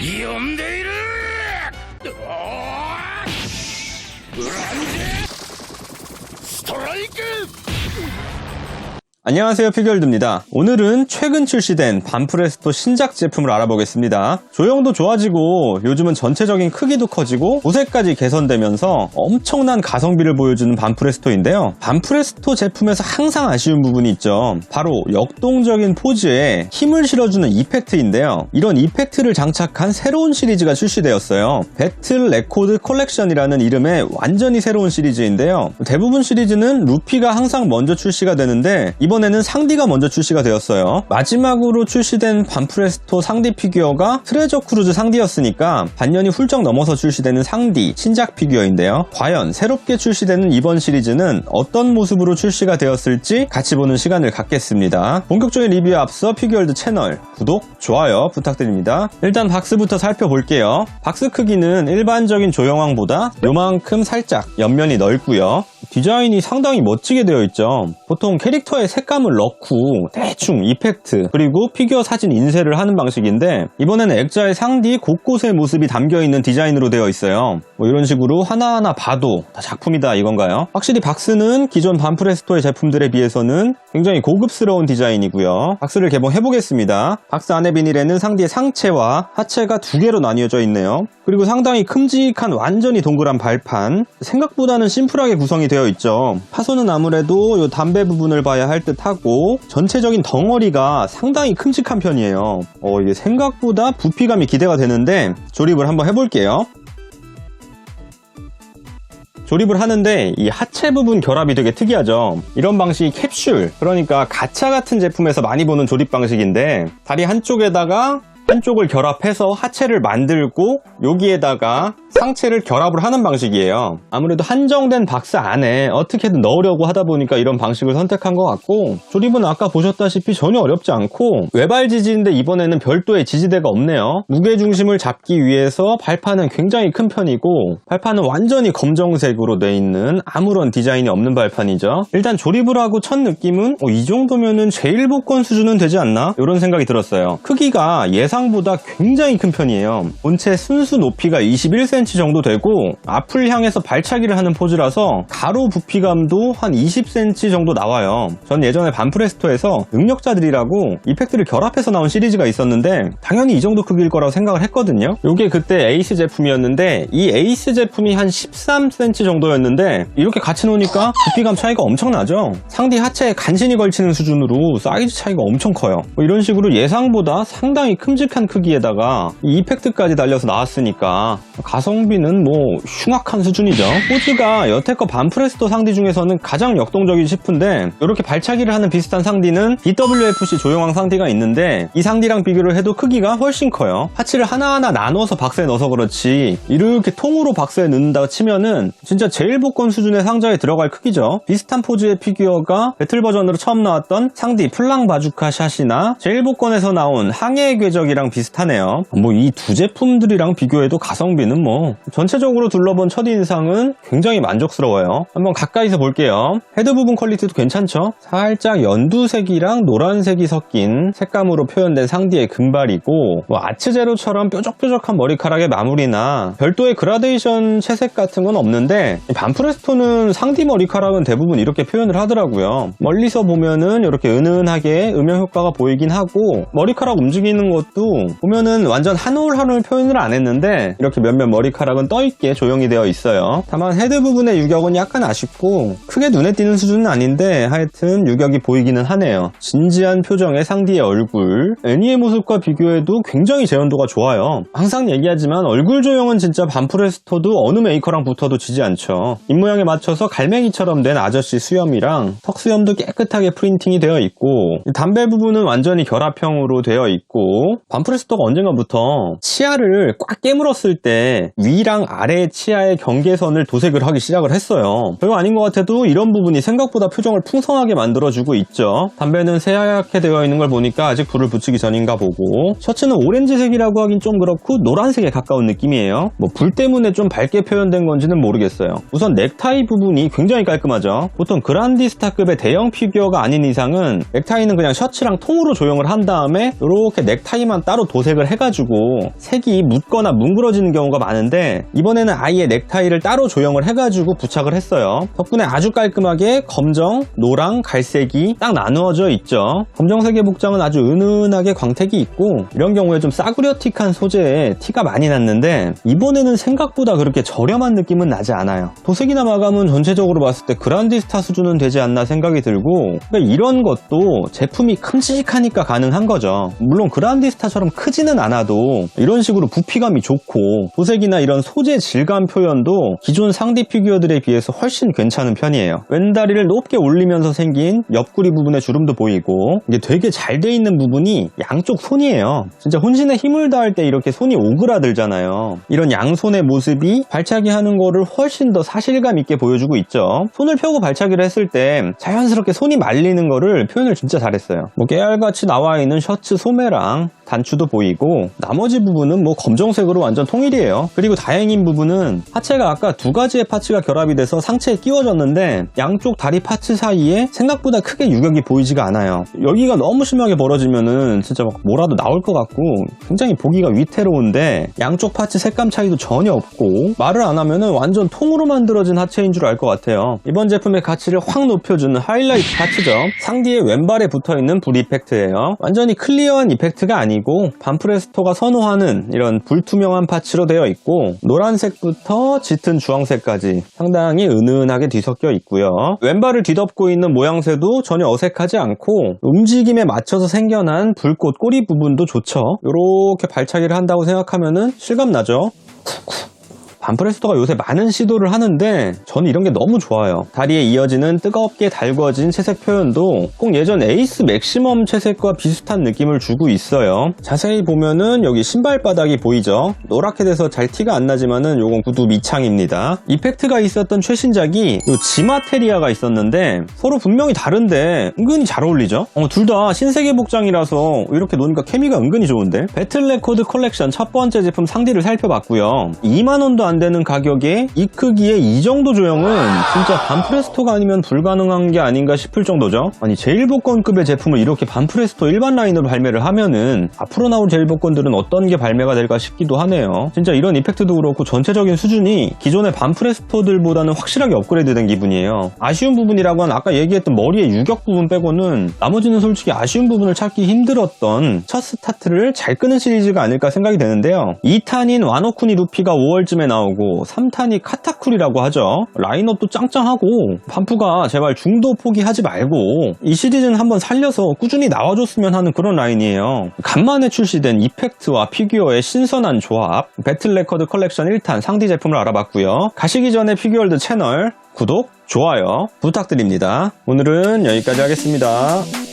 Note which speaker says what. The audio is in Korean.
Speaker 1: 염대이를 스트라이크.
Speaker 2: 안녕하세요, 피겨월드입니다. 오늘은 최근 출시된 반프레스토 신작 제품을 알아보겠습니다. 조형도 좋아지고 요즘은 전체적인 크기도 커지고 모색까지 개선되면서 엄청난 가성비를 보여주는 반프레스토인데요. 반프레스토 제품에서 항상 아쉬운 부분이 있죠. 바로 역동적인 포즈에 힘을 실어주는 이펙트인데요. 이런 이펙트를 장착한 새로운 시리즈가 출시되었어요. 배틀 레코드 컬렉션이라는 이름의 완전히 새로운 시리즈인데요. 대부분 시리즈는 루피가 항상 먼저 출시가 되는데 이번에는 상디가 먼저 출시가 되었어요. 마지막으로 출시된 반프레스토 상디 피규어가 트레저 크루즈 상디였으니까 반년이 훌쩍 넘어서 출시되는 상디 신작 피규어인데요. 과연 새롭게 출시되는 이번 시리즈는 어떤 모습으로 출시가 되었을지 같이 보는 시간을 갖겠습니다. 본격적인 리뷰에 앞서 피겨월드 채널 구독, 좋아요 부탁드립니다. 일단 박스부터 살펴볼게요. 박스 크기는 일반적인 조형왕보다 요만큼 살짝 옆면이 넓고요. 디자인이 상당히 멋지게 되어 있죠. 보통 캐릭터의 색감을 넣고 대충 이펙트 그리고 피규어 사진 인쇄를 하는 방식인데 이번에는 액자의 상디 곳곳의 모습이 담겨있는 디자인으로 되어 있어요. 이런 식으로 하나하나 봐도 다 작품이다 이건가요? 확실히 박스는 기존 반프레스토의 제품들에 비해서는 굉장히 고급스러운 디자인이고요. 박스를 개봉해보겠습니다. 박스 안에 비닐에는 상디의 상체와 하체가 두 개로 나뉘어져 있네요. 그리고 상당히 큼직한 완전히 동그란 발판, 생각보다는 심플하게 구성이 되어 있죠. 파손은 아무래도 이 담배 부분을 봐야 할 듯하고 전체적인 덩어리가 상당히 큼직한 편이에요. 이게 생각보다 부피감이 기대가 되는데 조립을 한번 해볼게요. 조립을 하는데 이 하체 부분 결합이 되게 특이하죠. 이런 방식이 캡슐, 그러니까 가차 같은 제품에서 많이 보는 조립 방식인데 다리 한쪽에다가 한쪽을 결합해서 하체를 만들고 여기에다가 상체를 결합을 하는 방식이에요. 아무래도 한정된 박스 안에 어떻게든 넣으려고 하다 보니까 이런 방식을 선택한 것 같고 조립은 아까 보셨다시피 전혀 어렵지 않고 외발 지지인데 이번에는 별도의 지지대가 없네요. 무게중심을 잡기 위해서 발판은 굉장히 큰 편이고 발판은 완전히 검정색으로 돼 있는 아무런 디자인이 없는 발판이죠. 일단 조립을 하고 첫 느낌은 이 정도면은 제1복권 수준은 되지 않나? 이런 생각이 들었어요. 크기가 예상보다 굉장히 큰 편이에요. 본체 순수 높이가 21cm 정도 되고 앞을 향해서 발차기를 하는 포즈라서 가로 부피감도 한 20cm 정도 나와요. 전 예전에 반프레스토에서 능력자들이라고 이펙트를 결합해서 나온 시리즈가 있었는데 당연히 이 정도 크기일 거라고 생각을 했거든요. 이게 그때 에이스 제품이었는데 이 에이스 제품이 한 13cm 정도였는데 이렇게 같이 놓으니까 부피감 차이가 엄청나죠. 상디 하체에 간신히 걸치는 수준으로 사이즈 차이가 엄청 커요. 이런 식으로 예상보다 상당히 큼직한 크기에다가 이 이펙트까지 달려서 나왔으니까 가성비는 흉악한 수준이죠. 포즈가 여태껏 반프레스토 상디 중에서는 가장 역동적이지 싶은데 이렇게 발차기를 하는 비슷한 상디는 BWFC 조형왕 상디가 있는데 이 상디랑 비교를 해도 크기가 훨씬 커요. 파츠를 하나하나 나눠서 박스에 넣어서 그렇지 이렇게 통으로 박스에 넣는다 치면은 진짜 제1복권 수준의 상자에 들어갈 크기죠. 비슷한 포즈의 피규어가 배틀 버전으로 처음 나왔던 상디 플랑 바주카 샷이나 제1복권에서 나온 항해의 궤적이랑 비슷하네요. 이 두 제품들이랑 비교해도 가성비는 전체적으로 둘러본 첫인상은 굉장히 만족스러워요. 한번 가까이서 볼게요. 헤드 부분 퀄리티도 괜찮죠? 살짝 연두색이랑 노란색이 섞인 색감으로 표현된 상디의 금발이고 아츠제로처럼 뾰족뾰족한 머리카락의 마무리나 별도의 그라데이션 채색 같은 건 없는데 반프레스토는 상디 머리카락은 대부분 이렇게 표현을 하더라고요. 멀리서 보면은 이렇게 은은하게 음영 효과가 보이긴 하고 머리카락 움직이는 것도 보면은 완전 한 올 한 올 표현을 안 했는데 이렇게 몇몇 머리카락은 떠있게 조형이 되어 있어요. 다만 헤드 부분의 유격은 약간 아쉽고 크게 눈에 띄는 수준은 아닌데 하여튼 유격이 보이기는 하네요. 진지한 표정의 상디의 얼굴, 애니의 모습과 비교해도 굉장히 재현도가 좋아요. 항상 얘기하지만 얼굴 조형은 진짜 반프레스토도 어느 메이커랑 붙어도 지지 않죠. 입모양에 맞춰서 갈매기처럼 된 아저씨 수염이랑 턱 수염도 깨끗하게 프린팅이 되어 있고 담배 부분은 완전히 결합형으로 되어 있고 반프레스토가 언젠가부터 치아를 꽉 깨물었을 때 위랑 아래의 치아의 경계선을 도색을 하기 시작을 했어요. 별거 아닌 것 같아도 이런 부분이 생각보다 표정을 풍성하게 만들어주고 있죠. 담배는 새하얗게 되어 있는 걸 보니까 아직 불을 붙이기 전인가 보고 셔츠는 오렌지색이라고 하긴 좀 그렇고 노란색에 가까운 느낌이에요. 불 때문에 좀 밝게 표현된 건지는 모르겠어요. 우선 넥타이 부분이 굉장히 깔끔하죠. 보통 그란디스타급의 대형 피규어가 아닌 이상은 넥타이는 그냥 셔츠랑 통으로 조형을 한 다음에 이렇게 넥타이만 넥타이만 따로 도색을 해가지고 색이 묻거나 뭉그러지는 경우가 많은데 이번에는 아예 넥타이를 따로 조형을 해가지고 부착을 했어요. 덕분에 아주 깔끔하게 검정, 노랑, 갈색이 딱 나누어져 있죠. 검정색의 복장은 아주 은은하게 광택이 있고 이런 경우에 좀 싸구려틱한 소재에 티가 많이 났는데 이번에는 생각보다 그렇게 저렴한 느낌은 나지 않아요. 도색이나 마감은 전체적으로 봤을 때 그란디스타 수준은 되지 않나 생각이 들고, 그러니까 이런 것도 제품이 큼직하니까 가능한 거죠. 물론 그란디스타처럼 크지는 않아도 이런 식으로 부피감이 좋고 도색이나 이런 소재 질감 표현도 기존 상디 피규어들에 비해서 훨씬 괜찮은 편이에요. 왼다리를 높게 올리면서 생긴 옆구리 부분의 주름도 보이고, 이게 되게 잘 돼 있는 부분이 양쪽 손이에요. 진짜 혼신의 힘을 다할 때 이렇게 손이 오그라들잖아요. 이런 양손의 모습이 발차기 하는 거를 훨씬 더 사실감 있게 보여주고 있죠. 손을 펴고 발차기를 했을 때 자연스럽게 손이 말리는 거를 표현을 진짜 잘했어요. 깨알같이 나와 있는 셔츠 소매랑 단추도 보이고, 나머지 부분은 검정색으로 완전 통일이에요. 그리고 다행인 부분은 하체가 아까 두 가지의 파츠가 결합이 돼서 상체에 끼워졌는데 양쪽 다리 파츠 사이에 생각보다 크게 유격이 보이지가 않아요. 여기가 너무 심하게 벌어지면은 진짜 뭐라도 나올 것 같고 굉장히 보기가 위태로운데, 양쪽 파츠 색감 차이도 전혀 없고 말을 안 하면은 완전 통으로 만들어진 하체인 줄 알 것 같아요. 이번 제품의 가치를 확 높여주는 하이라이트 파츠죠. 상디의 왼발에 붙어있는 불 이펙트예요. 완전히 클리어한 이펙트가 아니고 반프레스토가 선호하는 이런 불투명한 파츠로 되어 있고, 노란색부터 짙은 주황색까지 상당히 은은하게 뒤섞여 있고요. 왼발을 뒤덮고 있는 모양새도 전혀 어색하지 않고 움직임에 맞춰서 생겨난 불꽃 꼬리 부분도 좋죠. 이렇게 발차기를 한다고 생각하면은 실감나죠? 반프레스토가 요새 많은 시도를 하는데 저는 이런 게 너무 좋아요. 다리에 이어지는 뜨겁게 달궈진 채색 표현도 꼭 예전 에이스 맥시멈 채색과 비슷한 느낌을 주고 있어요. 자세히 보면은 여기 신발바닥이 보이죠? 노랗게 돼서 잘 티가 안 나지만은 요건 구두 밑창입니다. 이펙트가 있었던 최신작이 요 지마테리아가 있었는데 서로 분명히 다른데 은근히 잘 어울리죠? 둘 다 신세계 복장이라서 이렇게 노니까 케미가 은근히 좋은데? 배틀 레코드 컬렉션 첫 번째 제품 상디를 살펴봤고요. 2만원도 안 되는 가격에 이 크기에 이 정도 조형은 진짜 반프레스토가 아니면 불가능한 게 아닌가 싶을 정도죠. 아니, 제일복권급의 제품을 이렇게 반프레스토 일반 라인으로 발매를 하면은 앞으로 나올 제일복권들은 어떤 게 발매가 될까 싶기도 하네요. 진짜 이런 이펙트도 그렇고 전체적인 수준이 기존의 반프레스토들보다는 확실하게 업그레이드된 기분이에요. 아쉬운 부분이라고는 아까 얘기했던 머리의 유격 부분 빼고는 나머지는 솔직히 아쉬운 부분을 찾기 힘들었던 첫 스타트를 잘 끄는 시리즈가 아닐까 생각이 되는데요. 2탄인 와노쿠니 루피가 5월쯤에 나오고 3탄이 카타쿠리라고 하죠. 라인업도 짱짱하고 반프가 제발 중도 포기하지 말고 이 시리즈는 한번 살려서 꾸준히 나와줬으면 하는 그런 라인이에요. 간만에 출시된 이펙트와 피규어의 신선한 조합, 배틀 레코드 컬렉션 1탄 상디 제품을 알아봤고요. 가시기 전에 피규어월드 채널 구독, 좋아요 부탁드립니다. 오늘은 여기까지 하겠습니다.